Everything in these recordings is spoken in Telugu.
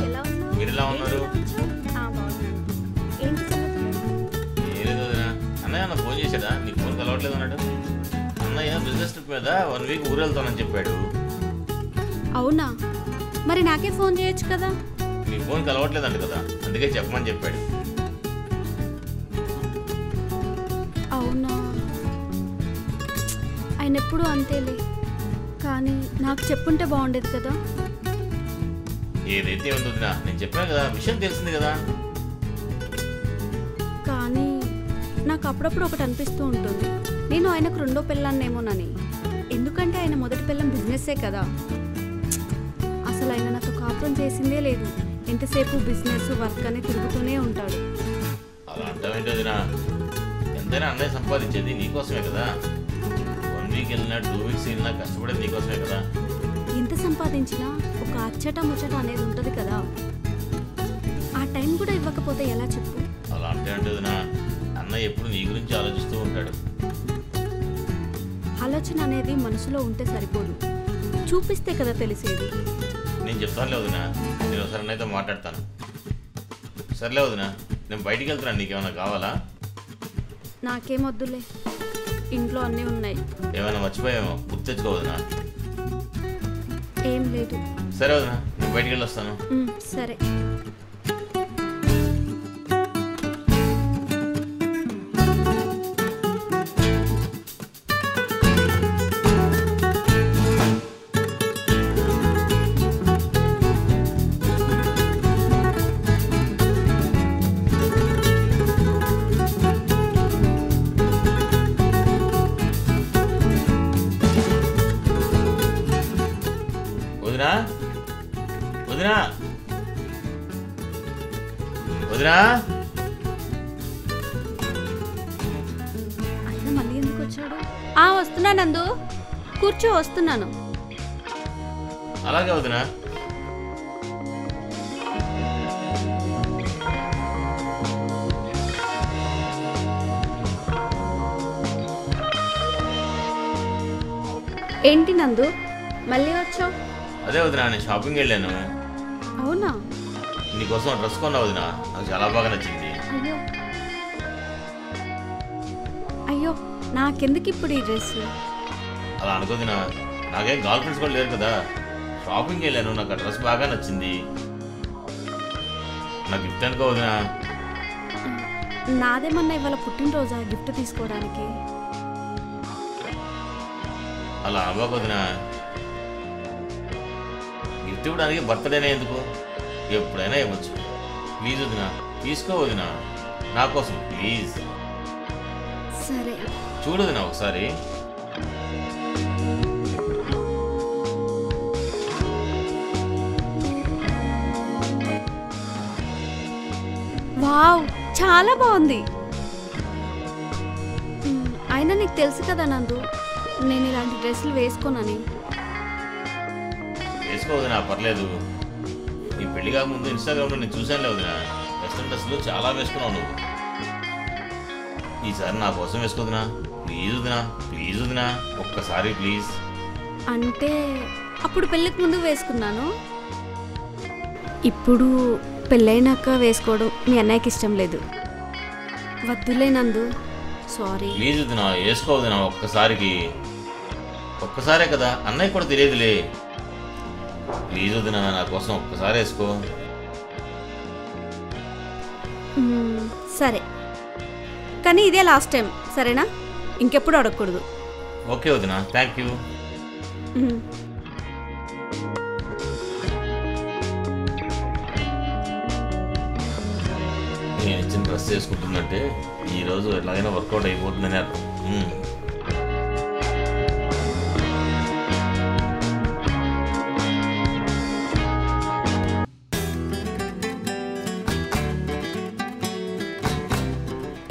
ఎలా ఉన్నావు? మీరు ఎలా ఉన్నారు? బాగున్నాను. ఏంటి సంగతులు? ఏం లేదు వదిన. అన్నయ్య అన్న ఫోన్ చేశాడా? నీకు ఫోన్ కలవట్లేదు అన్నాడు. అన్నయ్య బిజినెస్ ట్రిప్ మీద 1 వీక్ ఊరు వెళ్తానని చెప్పాడు. అవునా? మరి నాకే ఫోన్ చేయొచ్చు కదా. నీ ఫోన్ కలవట్లేదంట కదా, అందుకే చెప్పమని చెప్పాడు. అవునా? ఆయన ఎప్పుడు అంతేలే, కానీ నాకు చెప్పుంటే బాగుండేది కదా. ఏదైతే ఉంది వదిన, నేను చెప్పాను కదా, విషయం తెలిసింది కదా. కానీ నాకు అప్పుడప్పుడు ఒకటి అనిపిస్తూ ఉంటుంది, నేను ఆయనకు రెండో పిల్లాన్నేమోనని. ఎందుకంటే ఆయన మొదటి పిల్లం బిజినెస్సే కదా. అసలు ఆయన నాతో కాపురం చేసిందే లేదు. ఎంతసేపు బిజినెస్ వర్క్ అని తిరుగుతూనే ఉంటాడు. అలా అంటావేంటి వదిన? ఎంతైనా అన్నయ్య సంపాదించేది నీకోసమే కదా. 1 వీక్ వెళ్ళినా 2 వీక్స్ వెళ్ళినా కష్టపడేది నీకోసమే కదా. ఎంత సంపాదించినా ఒక అచ్చట ముచ్చట అనేది ఉంటుంది కదా. ఆ టైం కూడా ఇవ్వకపోతే ఎలా చెప్పు? అలా అంటే వదిన, అన్నయ్య ఎప్పుడు నీ గురించి ఆలోచిస్తూ ఉంటాడు. ఆలోచన అనేది మనసులో ఉంటే సరిపోదు, చూపిస్తే కదా తెలిసేది. నేను చెప్తానులే వదిన, నేను ఒకసారి అన్నయ్యతో మాట్లాడతాను. సర్లే వదిన, నేను బయటికి వెళ్తున్నాను. నీకేమైనా కావాలా? నాకేమొద్దులే, ఇంట్లో అన్నీ ఉన్నాయి. ఏమైనా మర్చిపోయామో గుర్తు తెచ్చుకో వదిన. ఏం లేదు. సరే వదిన, నేను బయటికి వెళ్ళి వస్తాను. సరే. వదినా వదినా వదినా, ఆయన మళ్ళీ ఎందుకు వచ్చాడు? వస్తున్నా నందు, కూర్చో, వస్తున్నాను. అలాగే వదినా. ఏంటి నందు మళ్ళీ వచ్చావు? అదే వదినా, నేను షాపింగ్ వెళ్ళాను. అవునా? నీకోసం డ్రెస్ కొన్నా వదినా, నాకు చాలా బాగా నచ్చింది. అయ్యో అయ్యో, నాకెందుకు ఇప్పుడు ఈ డ్రెస్? అలా అనుకోదినా, నాకేం గర్ల్ ఫ్రెండ్స్ కూడా లేరు కదా. షాపింగ్ వెళ్ళాను, నాకు ఆ డ్రెస్ బాగా నచ్చింది. నాకు గిఫ్ట్ అనుకో వదినా. నాదేమన్నా ఇవాళ పుట్టినరోజా గిఫ్ట్ తీసుకోవడానికి? అలా అవ్వకొదినా, గిఫ్ట్ ఇవ్వడానికి బర్త్డేనే ఎందుకు, ఎప్పుడైనా ఇవ్వచ్చు. ప్లీజ్ వదినా, తీసుకో వదినా, నా కోసం ప్లీజ్. సరే చూడు వదినా ఒకసారి. వావ్, చాలా బాగుంది. అయినా నీకు తెలుసు కదా నందు, నేను ఇలాంటి డ్రెస్సులు వేసుకోనని. వేసుకో వదినా, పర్లేదు. నీ పెళ్లి కాకముందు ఇన్స్టాగ్రామ్లో నేను చూశానులే వదినా, వెస్ట్రన్ డ్రెస్సులు చాలా వేసుకున్నావు నువ్వు. ఈసారి నా కోసం వేసుకోదినా, ప్లీజ్ వదినా, ప్లీజ్ వదినా, ఒక్కసారి ప్లీజ్. అంటే అప్పుడు పెళ్ళికి ముందు వేసుకున్నాను, ఇప్పుడు పెళ్ళైనాక వేసుకోవడం మీ అన్నయ్యకి ఇష్టం లేదు. వద్దులే నందు, సారీ. ప్లీజ్ వదినా, వేసుకో వదినా, ఒక్కసారికి. ఒక్కసారే కదా, అన్నయ్య కూడా తెలియదులే. ప్లీజ్ వదినా, నా కోసం ఒక్కసారి వేసుకో. సరే, కానీ ఇదే లాస్ట్ టైం, సరేనా? ఇంకెప్పుడు అడగకూడదు. ఓకే వదినా, థ్యాంక్ యూ. నేను ఇచ్చిన డ్రెస్ వేసుకుంటుందంటే ఈరోజు ఎలాగైనా వర్కౌట్ అయిపోతుందని అర్థం.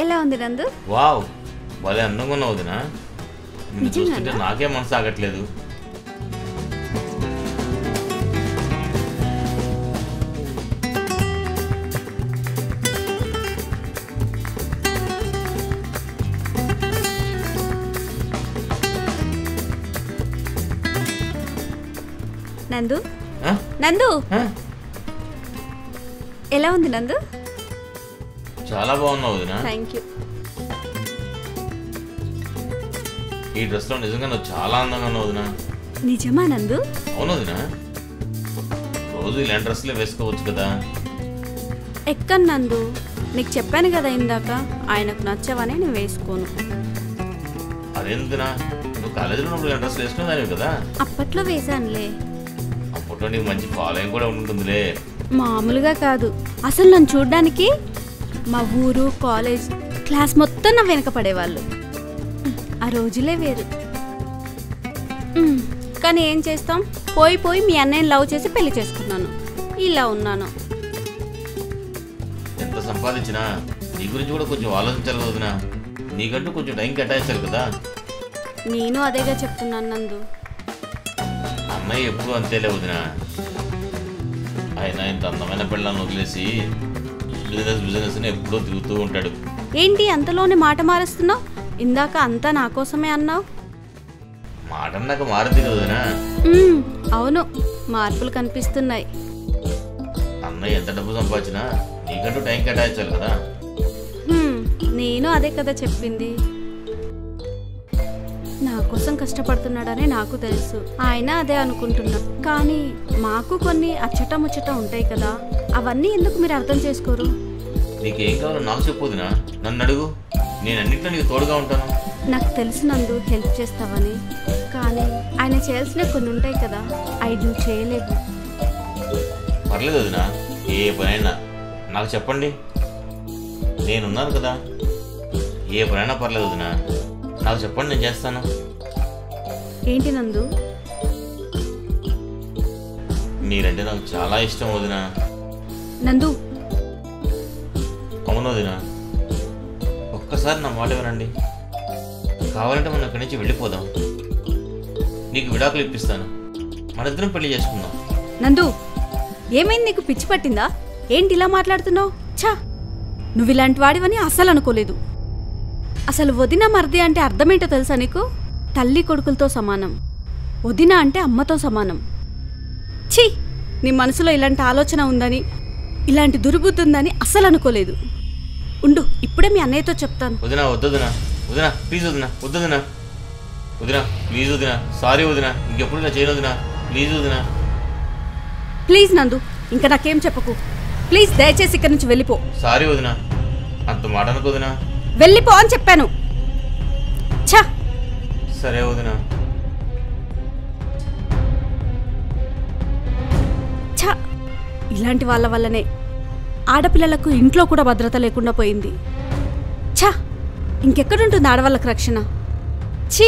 ఎలా ఉంది నందు? వావ్, భలే అందంగా ఉన్నావు వదినా. నిన్ను నిజంగానా? చూస్తుంటే నాకే మనసు ఆగట్లేదు. నందు నందు ఎలా ఉంది నందు? చాలా బాగున్నావు వదినా. Thank you. ఈ డ్రెస్లో నిజంగా నువ్వు చాలా అందంగా ఉన్నావు వదినా. నిజమా నందు? అవును వదినా. రోజు ఇలాంటి డ్రెస్లే వేసుకోవచ్చు కదా. ఎక్కను నందు, నీకు చెప్పాను కదా ఇందాక, ఆయనకు నచ్చవని నేను వేసుకోను. అదేందునా, నువ్వు కాలేజీలో ఉన్నప్పుడు ఇలాంటి డ్రెస్లు వేసుకునేదానివి కదా. అప్పట్లో వేసానులే. అప్పట్లో నీకు మంచి ఫాలోయింగ్ కూడా ఉంటుందిలే. మామూలుగా కాదు, అసలు నన్ను చూడ్డానికి మా ఊరు, కాలేజ్, క్లాస్ మొత్తం నా వెనక పడేవాళ్ళు. ఆ రోజులే వేరు. కానీ ఏం చేస్తాం, పోయి పోయి మీ అన్నయ్యని లవ్ చేసి పెళ్లి చేసుకున్నాను. ఇలా ఉన్నాను. ఎంత సంపాదించినా నీ గురించి కూడా కొంచెం ఆలోచించాలి వదినా. నీకంటూ కొంచెం టైం కేటాయించాలి కదా. నేను అదేగా చెప్తున్నాను నందు. అన్నయ్య ఎప్పుడు అంతేలే వదినా. ఆయన ఇంత అందమైన పిల్లలను వదిలేసి బిజినెస్ ఎప్పుడూ తిరుగుతూ ఉంటాడు. ఏంటి అంతలోనే మాట మారుస్తున్నావు? ఇందాక అంతా నా కోసమే అన్నావు. మాట అన్నాక మారుతుంది వదినా. అవును, మార్పులు కనిపిస్తున్నాయి. అన్నయ్య ఎంత డబ్బు సంపాదించినా నీకంటూ టైం కేటాయించాలి కదా. నేను అదే కదా చెప్పింది. నా కోసం కష్టపడుతున్నాడని నాకు తెలుసు, ఆయన అదే అనుకుంటున్నా. కానీ మాకు కొన్ని అచ్చట ముచ్చట ఉంటాయి కదా, అవన్నీ ఎందుకు మీరు అర్థం చేసుకోరు? నీకేం కావాలో నాకు చెప్పొదినా, నన్ను అడుగు. నేను అన్నింటిలో నీకు తోడుగా ఉంటాను. నాకు తెలిసినందు హెల్ప్ చేస్తావని, కానీ ఆయన చేయాల్సినవి కొన్ని ఉంటాయి కదా, అవి నువ్వు చేయలేదు. పర్లేదు వదినా, ఏ పనైనా నాకు చెప్పండి, నేనున్నాను కదా. ఏ పనైనా పర్లేదు వదినా, నాకు చెప్పండి, నేను చేస్తాను. ఏంటి నందు? మీరంటే నాకు చాలా ఇష్టం వదినా. నందు. అవును వదినా, ఒక్కసారి నా మాట వినండి. కావాలంటే మనం ఇక్కడి నుంచి వెళ్ళిపోదాం. నీకు విడాకులు ఇప్పిస్తాను, మన ఇద్దరం పెళ్లి చేసుకుందాం. నందు, ఏమైంది? నీకు పిచ్చి పట్టిందా? ఏంటి ఇలా మాట్లాడుతున్నావు? ఛా, నువ్వు ఇలాంటి వాడివని అస్సలు అనుకోలేదు. అసలు వదిన మరిది అంటే అర్థమేంటో తెలుసా నీకు? తల్లి కొడుకులతో సమానం. వదిన అంటే అమ్మతో సమానం. ఛీ, నీ మనసులో ఇలాంటి ఆలోచన ఉందని, ఇలాంటి దుర్బుద్ధి ఉందని అస్సలు అనుకోలేదు. ఉండు, ఇప్పుడే మీ అన్నయ్యతో చెప్తాను. వదినా వద్దొదినా, వదినా ప్లీజ్ వదినా, వద్దొదినా, వదినా ప్లీజ్ వదినా, సారీ వదినా, ఇంకెప్పుడు ఇలా చేయను వదినా, ప్లీజ్ వదినా. ప్లీజ్ నందు, ఇంకా నాకేం చెప్పకు. ప్లీజ్ దయచేసి ఇక్కడి నుంచి వెళ్ళిపో. సారీ వదినా, అంత మాట అనుకో వదినా. వెళ్ళిపో అని చెప్పాను. ఛా, సరే వదినా. ఛా, ఇలాంటి వాళ్ళ వల్లనే ఆడపిల్లలకు ఇంట్లో కూడా భద్రత లేకుండా పోయింది. ఛా, ఇంకెక్కడుంటుంది ఆడవాళ్ళకు రక్షణ? ఛీ.